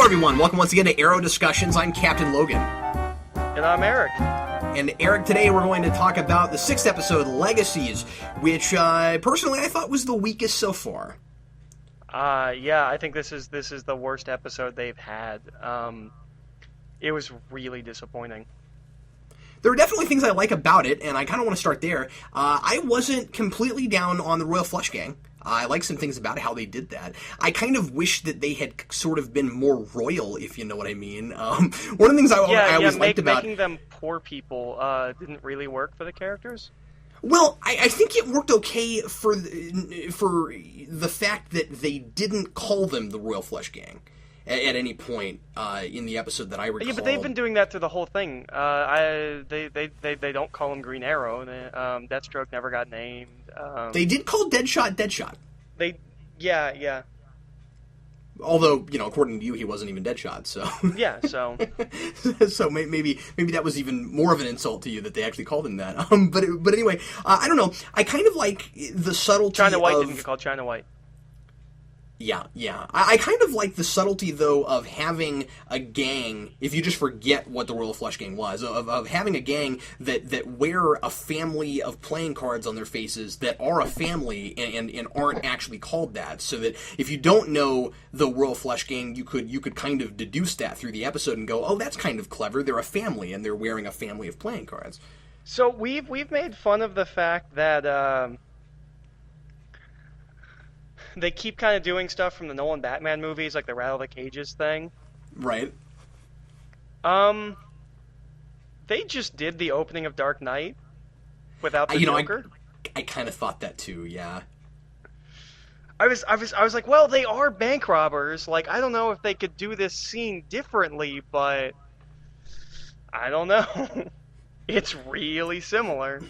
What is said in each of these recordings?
Hello everyone, welcome once again to Arrow Discussions. I'm Captain Logan. And I'm Eric. And Eric, today we're going to talk about the 6th episode, Legacies, which personally I thought was the weakest so far. Yeah, I think this is the worst episode they've had. It was really disappointing. There are definitely things I like about it, and I kind of want to start there. I wasn't completely down on the Royal Flush Gang. I like some things about how they did that. I kind of wish that they had sort of been more royal, if you know what I mean. One of the things I always liked about... making them poor people didn't really work for the characters. Well, I think it worked okay for the fact that they didn't call them the Royal Flush Gang at any point in the episode that I recall. Yeah, but they've been doing that through the whole thing. They don't call him Green Arrow. Deathstroke never got named. They did call Deadshot. Yeah. Although, according to you, he wasn't even Deadshot, so... Yeah, so... So maybe that was even more of an insult to you that they actually called him that. But anyway, I don't know. I kind of like the subtlety China White didn't get called China White. Yeah. I kind of like the subtlety, though, of having a gang, if you just forget what the Royal Flush Gang was, of having a gang that wear a family of playing cards on their faces that are a family and aren't actually called that, so that if you don't know the Royal Flush Gang, you could kind of deduce that through the episode and go, oh, that's kind of clever, they're a family, and they're wearing a family of playing cards. So we've made fun of the fact that... they keep kind of doing stuff from the Nolan Batman movies, like the Rattle the Cages thing. Right. They just did the opening of Dark Knight without the Joker. I kind of thought that too, yeah. I was like, well, they are bank robbers. Like, I don't know if they could do this scene differently, but I don't know. It's really similar.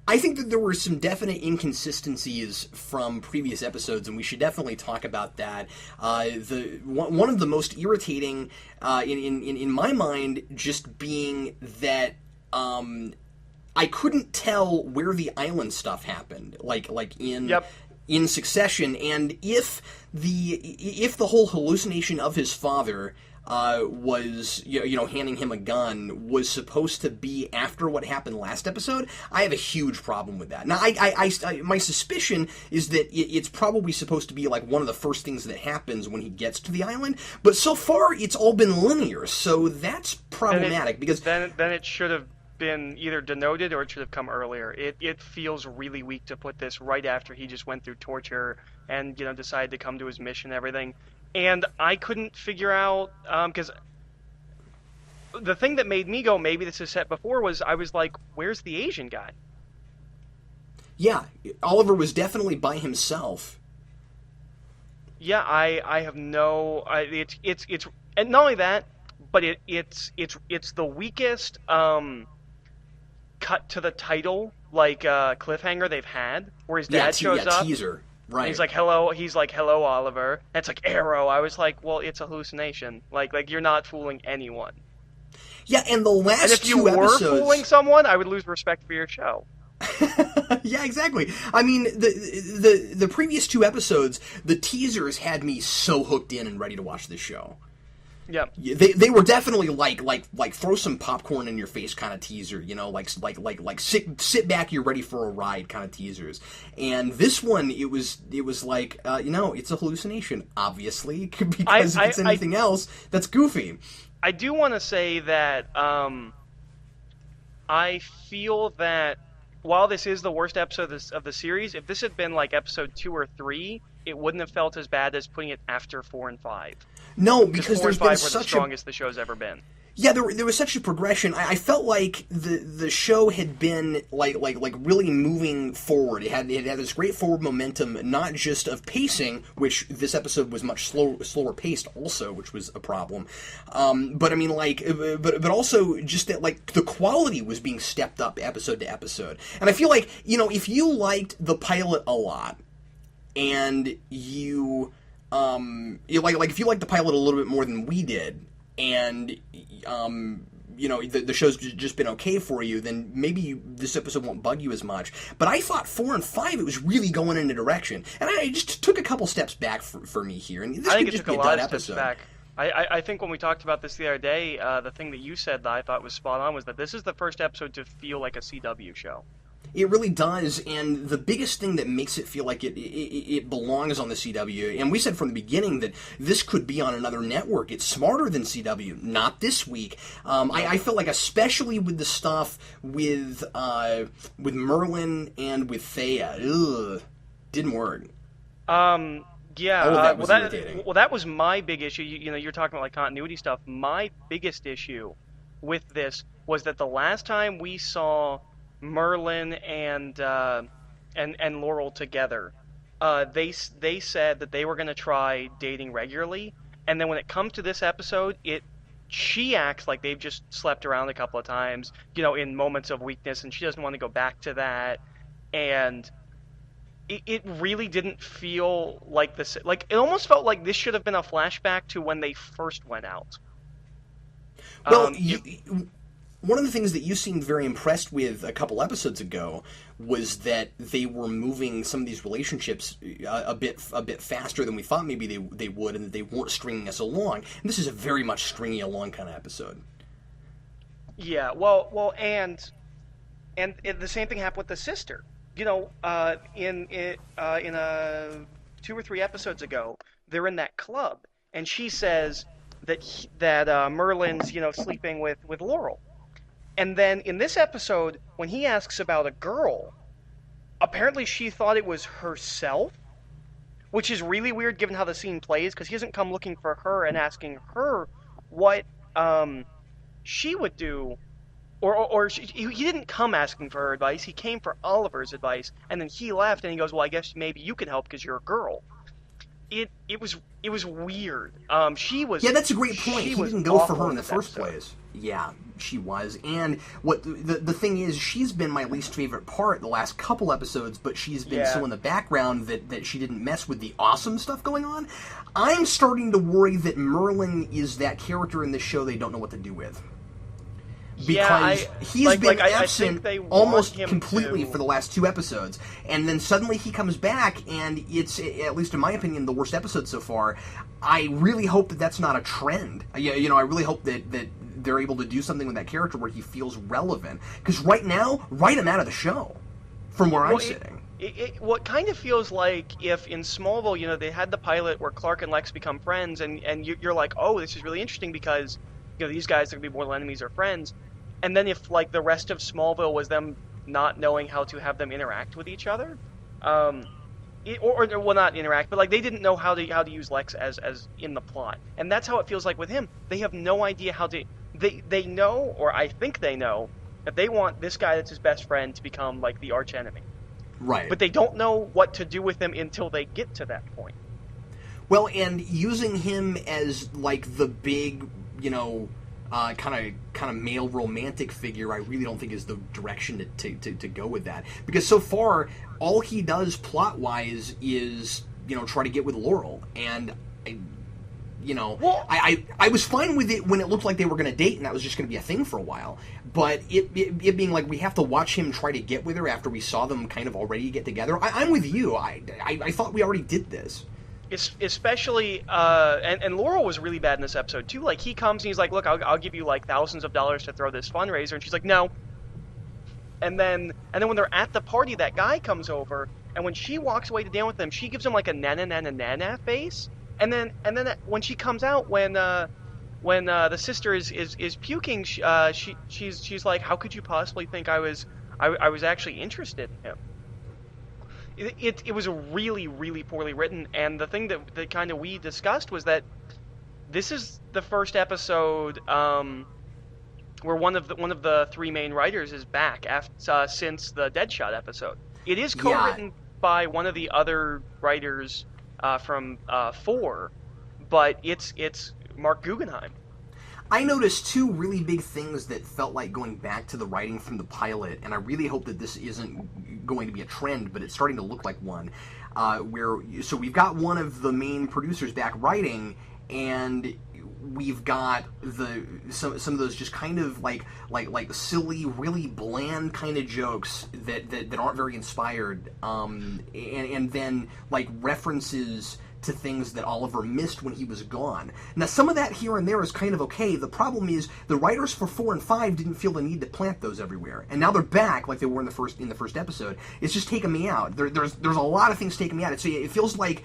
I think that there were some definite inconsistencies from previous episodes, and we should definitely talk about that. One of the most irritating, in my mind, just being that I couldn't tell where the island stuff happened, like in succession, and if the whole hallucination of his father was handing him a gun was supposed to be after what happened last episode, I have a huge problem with that. Now, I my suspicion is that it's probably supposed to be like one of the first things that happens when he gets to the island, but so far it's all been linear, so that's problematic because then it should have been either denoted or it should have come earlier. It feels really weak to put this right after he just went through torture and decided to come to his mission and everything. And I couldn't figure out, because the thing that made me go, maybe this is set before, was I was like, where's the Asian guy? Yeah, Oliver was definitely by himself. Yeah, I have no, it's and not only that, but it's the weakest cut to the title, like cliffhanger they've had, where his dad shows up. Teaser. Right. And he's like, hello, Oliver. And it's like, Arrow. I was like, well, it's a hallucination. Like you're not fooling anyone. Yeah, and the last and if you were fooling someone, I would lose respect for your show. Yeah, exactly. I mean, the previous 2 episodes, the teasers had me so hooked in and ready to watch this show. Yeah, they were definitely like throw some popcorn in your face kind of teaser, like sit back, you're ready for a ride kind of teasers. And this one, it was like it's a hallucination, obviously, because if it's anything else, that's goofy. I do want to say that I feel that while this is the worst episode of the series, if this had been like episode 2 or 3, it wouldn't have felt as bad as putting it after 4 and 5. No, because there's been such the strongest the show's ever been. Yeah, there was such a progression. I felt like the show had been like really moving forward. It had this great forward momentum, not just of pacing, which this episode was much slower paced, also, which was a problem. But I mean, but also just that the quality was being stepped up episode to episode. And I feel like if you liked the pilot a lot, and you if you liked the pilot a little bit more than we did, and the show's just been okay for you, then maybe this episode won't bug you as much. But I thought 4 and 5, it was really going in a direction. And I just took a couple steps back for me here. And this I think could it just took be a a lot dud of steps episode. back. I think when we talked about this the other day, the thing that you said that I thought was spot on was that this is the first episode to feel like a CW show. It really does, and the biggest thing that makes it feel like it belongs on the CW, and we said from the beginning that this could be on another network. It's smarter than CW. Not this week. I felt like, especially with the stuff with Merlin and with Thea, didn't work. Yeah, that was irritating. That was my big issue. You're talking about like continuity stuff. My biggest issue with this was that the last time we saw Merlin and Laurel together, they said that they were going to try dating regularly, and then when it comes to this episode, she acts like they've just slept around a couple of times, in moments of weakness, and she doesn't want to go back to that, and it really didn't feel like this. Like, it almost felt like this should have been a flashback to when they first went out. Well, one of the things that you seemed very impressed with a couple episodes ago was that they were moving some of these relationships a bit faster than we thought maybe they would, and that they weren't stringing us along. And this is a very much stringy along kind of episode. Yeah, well, and the same thing happened with the sister. In 2 or 3 episodes ago, they're in that club, and she says that Merlin's sleeping with Laurel. And then in this episode, when he asks about a girl, apparently she thought it was herself, which is really weird given how the scene plays, because he doesn't come looking for her and asking her what she would do, or he didn't come asking for her advice. He came for Oliver's advice, and then he left, and he goes, "Well, I guess maybe you can help because you're a girl." It was weird. She was. Yeah, that's a great point. He didn't go for her in the first place. Yeah, she was. And what the thing is, she's been my least favorite part the last couple episodes, but she's been so in the background that she didn't mess with the awesome stuff going on. I'm starting to worry that Merlin is that character in this show they don't know what to do with. Because he's been absent almost completely for the last 2 episodes, and then suddenly he comes back, and it's, at least in my opinion, the worst episode so far. I really hope that that's not a trend. I really hope that they're able to do something with that character where he feels relevant. Because right now, write him out of the show, from where I'm sitting. What kind of feels like if in Smallville, they had the pilot where Clark and Lex become friends, and you're like, oh, this is really interesting because these guys are going to be mortal enemies or friends. And then if, like, the rest of Smallville was them not knowing how to have them interact with each other, or not interact, but, like, they didn't know how to use Lex as in the plot. And that's how it feels like with him. They have no idea how to... They know, or I think they know, that they want this guy that's his best friend to become, like, the arch enemy. Right. But they don't know what to do with him until they get to that point. Well, and using him as, like, the big, kind of male romantic figure, I really don't think is the direction to go with that. Because so far, all he does plot-wise is, try to get with Laurel. And, I was fine with it when it looked like they were going to date and that was just going to be a thing for a while. But it being like we have to watch him try to get with her after we saw them kind of already get together, I'm with you. I thought we already did this. Especially, and Laurel was really bad in this episode too. Like, he comes and he's like, "Look, I'll give you like thousands of dollars to throw this fundraiser," and she's like, "No." And then when they're at the party, that guy comes over, and when she walks away to deal with him, she gives him like a nana face. And then when she comes out, when the sister is puking, she's like, "How could you possibly think I was actually interested in him?" It was really, really poorly written, and the thing that kind of we discussed was that this is the first episode where one of the 3 main writers is back since the Deadshot episode. It is co-written by one of the other writers from 4, but it's Mark Guggenheim. I noticed 2 really big things that felt like going back to the writing from the pilot, and I really hope that this isn't going to be a trend, but it's starting to look like one. So we've got one of the main producers back writing, and we've got some of those just kind of like silly, really bland kind of jokes that aren't very inspired, and then like references to things that Oliver missed when he was gone. Now, some of that here and there is kind of okay. The problem is the writers for 4 and 5 didn't feel the need to plant those everywhere, and now they're back like they were in the first episode. It's just taking me out. There's a lot of things taking me out. It feels like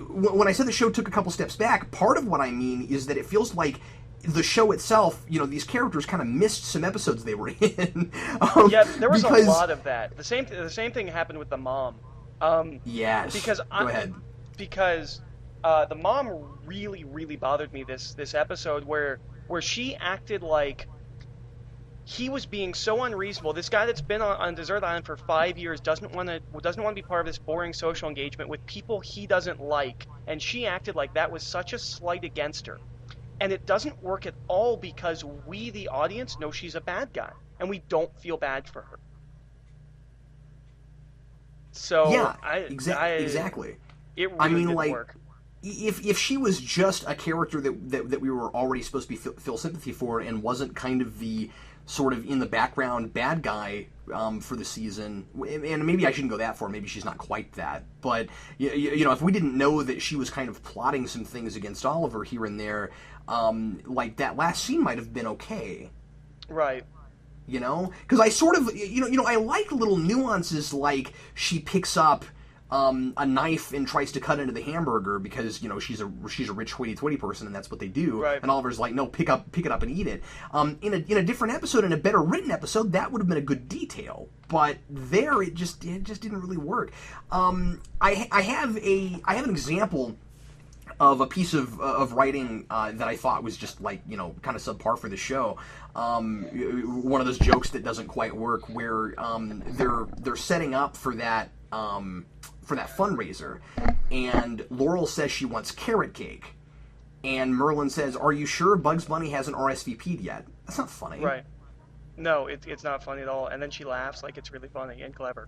when I said the show took a couple steps back, part of what I mean is that it feels like the show itself, these characters kind of missed some episodes they were in. Yeah, there was a lot of that. The same thing happened with the mom. Yes. Go ahead. Because the mom really, really bothered me this episode where she acted like he was being so unreasonable. This guy that's been on Desert Island for 5 years doesn't want to be part of this boring social engagement with people he doesn't like, and she acted like that was such a slight against her. And it doesn't work at all because we, the audience, know she's a bad guy, and we don't feel bad for her. So yeah, exactly. It really didn't work. If she was just a character that we were already supposed to feel sympathy for and wasn't kind of the sort of in the background bad guy for the season, and maybe I shouldn't go that far, maybe she's not quite that, but if we didn't know that she was kind of plotting some things against Oliver here and there, like that last scene might have been okay. Right. Because I sort of, I like little nuances like she picks up a knife and tries to cut into the hamburger because she's a rich hoity-toity person and that's what they do. Right. And Oliver's like, no, pick it up and eat it. In a different episode, in a better written episode, that would have been a good detail. But there, it just didn't really work. I have an example of a piece of writing that I thought was just like kind of subpar for the show. One of those jokes that doesn't quite work, where they're setting up for that fundraiser, and Laurel says she wants carrot cake, and Merlin says, "Are you sure Bugs Bunny hasn't RSVP'd yet?" That's not funny. Right. No, it's not funny at all. And then she laughs like it's really funny and clever.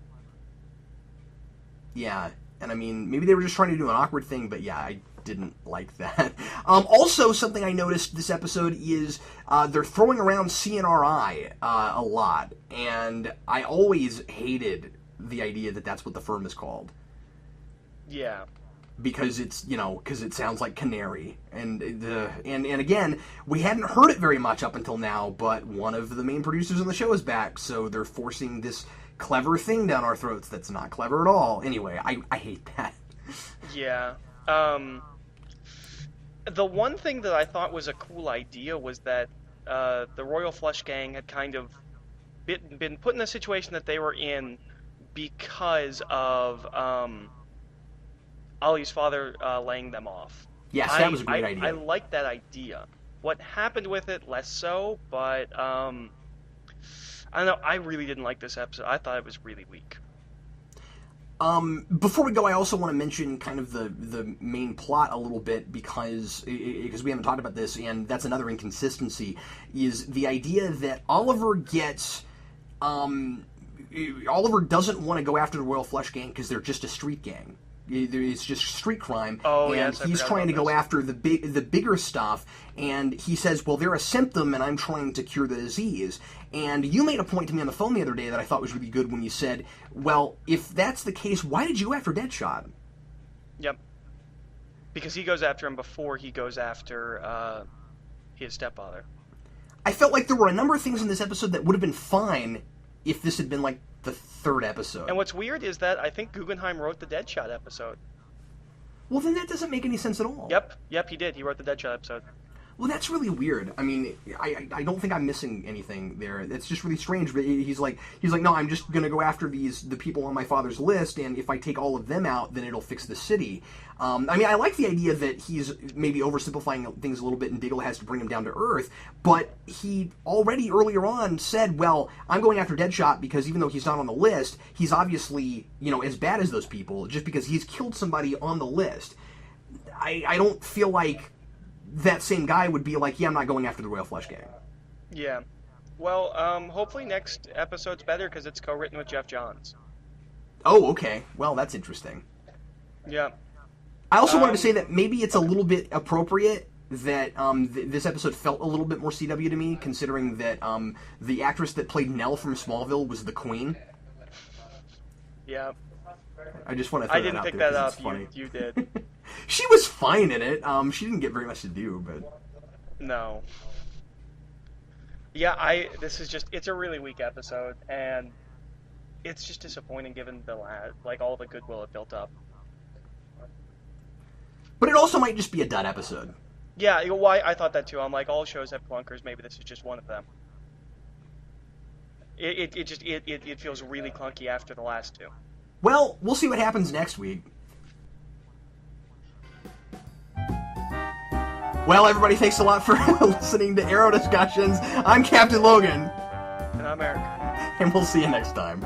Yeah, and I mean, maybe they were just trying to do an awkward thing, but yeah, I didn't like that. Also, something I noticed this episode is they're throwing around CNRI a lot, and I always hated the idea that that's what the firm is called. Yeah. Because because it sounds like canary, and again, we hadn't heard it very much up until now, but one of the main producers on the show is back, so they're forcing this clever thing down our throats that's not clever at all. Anyway, I hate that. Yeah. The one thing that I thought was a cool idea was that the Royal Flush Gang had kind of been put in a situation that they were in because of Ollie's father laying them off. Yes, that was a great idea. I like that idea. What happened with it, less so, but I don't know, I really didn't like this episode. I thought it was really weak. Before we go, I also want to mention kind of the main plot a little bit because we haven't talked about this, and that's another inconsistency, is the idea that Oliver doesn't want to go after the Royal Flush Gang because they're just a street gang. It's just street crime, and yes, he's trying to go after the bigger stuff, and he says, well, they're a symptom, and I'm trying to cure the disease. And you made a point to me on the phone the other day that I thought was really good when you said, well, if that's the case, why did you go after Deadshot? Yep. Because he goes after him before he goes after his stepfather. I felt like there were a number of things in this episode that would have been fine if this had been like the third episode. And what's weird is that I think Guggenheim wrote the Deadshot episode. Well, then that doesn't make any sense at all. Yep, he did. He wrote the Deadshot episode. Well, that's really weird. I mean, I don't think I'm missing anything there. It's just really strange. But he's like, no, I'm just gonna go after the people on my father's list, and if I take all of them out, then it'll fix the city. I mean, I like the idea that he's maybe oversimplifying things a little bit, and Diggle has to bring him down to earth. But he already earlier on said, well, I'm going after Deadshot because even though he's not on the list, he's obviously as bad as those people just because he's killed somebody on the list. I don't feel like that same guy would be like, yeah, I'm not going after the Royal Flush Gang. Yeah. Well, hopefully next episode's better because it's co-written with Jeff Johns. Oh, okay. Well, that's interesting. Yeah. I also wanted to say that maybe it's a little bit appropriate that this episode felt a little bit more CW to me, considering that the actress that played Nell from Smallville was the Queen. Yeah. I just want to throw that out there. I didn't pick that up. Funny. You did. She was fine in it. She didn't get very much to do, but... No. Yeah, it's a really weak episode, and it's just disappointing given all the goodwill it built up. But it also might just be a dud episode. Yeah, well, I thought that too. I'm like, all shows have clunkers. Maybe this is just one of them. It feels really clunky after the last two. Well, we'll see what happens next week. Well, everybody, thanks a lot for listening to Arrow Discussions. I'm Captain Logan. And I'm Eric. And we'll see you next time.